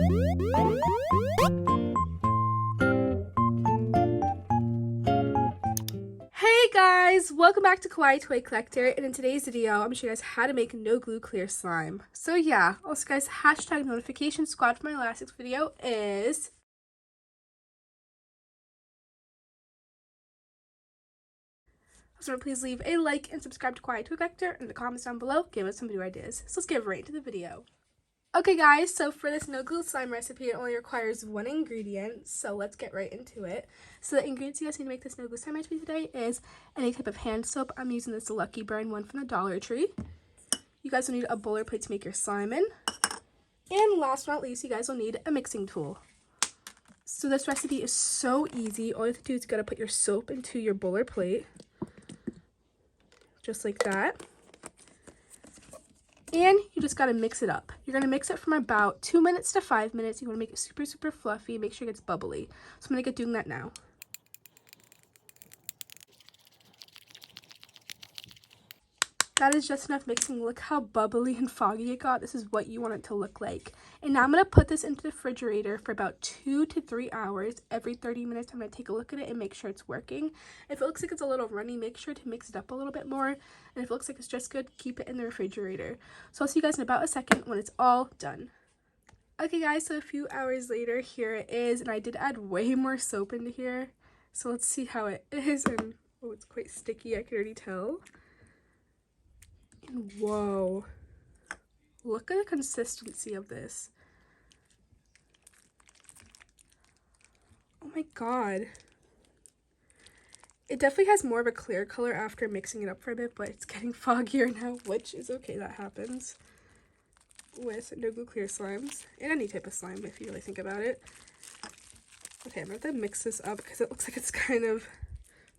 Hey guys, welcome back to Kawaii Toy Collector, and in today's video I'm going to show you guys how to make no glue clear slime. So yeah, also guys, hashtag notification squad for my last week's video is so please leave a like and subscribe to Kawaii Toy Collector in the comments down below. Give us some video ideas. So let's get right into the video. Okay guys, so for this no glue slime recipe, it only requires one ingredient, so let's get right into it. So the ingredients you guys need to make this no glue slime recipe today is any type of hand soap. I'm using this Lucky Brand one from the Dollar Tree. You guys will need a bowl or plate to make your slime in. And last but not least, you guys will need a mixing tool. So this recipe is so easy. All you have to do is you gotta put your soap into your bowl or plate. Just like that. And you just got to mix it up. You're going to mix it from about 2 minutes to 5 minutes. You want to make it super fluffy. Make sure it gets bubbly. So I'm going to get doing that now. That is just enough mixing. Look how bubbly and foggy it got. This is what you want it to look like. And now I'm going to put this into the refrigerator for about 2 to 3 hours. Every 30 minutes I'm going to take a look at it and make sure it's working. If it looks like it's a little runny, make sure to mix it up a little bit more. And if it looks like it's just good, keep it in the refrigerator. So I'll see you guys in about a second when it's all done. Okay guys, so a few hours later, here it is. And I did add way more soap into here. So let's see how it is. And oh, it's quite sticky, I can already tell. And whoa, look at the consistency of this. Oh my god. It definitely has more of a clear color after mixing it up for a bit, but it's getting foggier now, which is okay. That happens with no glue clear slimes, and any type of slime if you really think about it. Okay, I'm gonna have to mix this up because it looks like it's kind of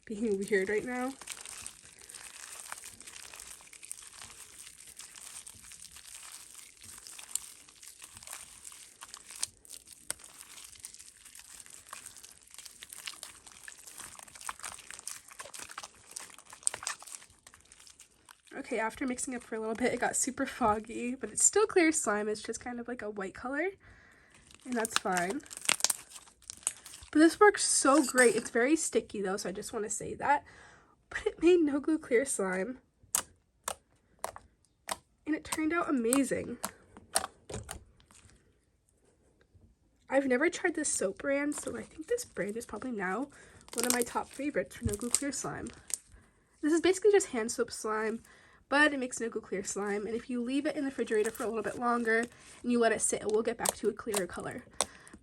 being weird right now. Okay, after mixing it for a little bit, it got super foggy, but it's still clear slime. It's just kind of like a white color, and that's fine. But this works so great. It's very sticky though, so I just want to say that. But it made no glue clear slime, and it turned out amazing. I've never tried this soap brand, so I think this brand is probably now one of my top favorites for no glue clear slime. This is basically just hand soap slime, but it makes no glue clear slime, and if you leave it in the refrigerator for a little bit longer and you let it sit, it will get back to a clearer color.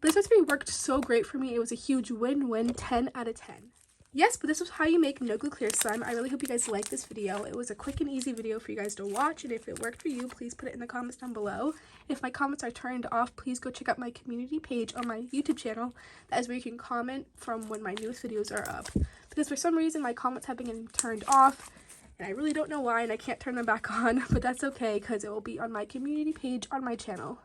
But this recipe worked so great for me. It was a huge win-win, 10 out of 10. Yes, but this was how you make no glue clear slime. I really hope you guys liked this video. It was a quick and easy video for you guys to watch, and if it worked for you, please put it in the comments down below. If my comments are turned off, please go check out my community page on my YouTube channel. That is where you can comment from when my newest videos are up. Because for some reason my comments have been getting turned off, and I really don't know why, and I can't turn them back on, but that's okay because it will be on my community page on my channel.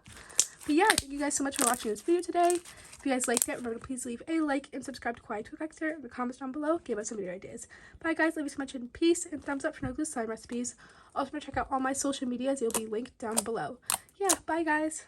But yeah, thank you guys so much for watching this video today. If you guys liked it, remember to please leave a like and subscribe to Kawaii Toy Collector in the comments down below. Give us some video ideas. Bye guys, love you so much, in peace, and thumbs up for no glue slime recipes. Also, remember to check out all my social medias. It'll be linked down below. Yeah, bye guys.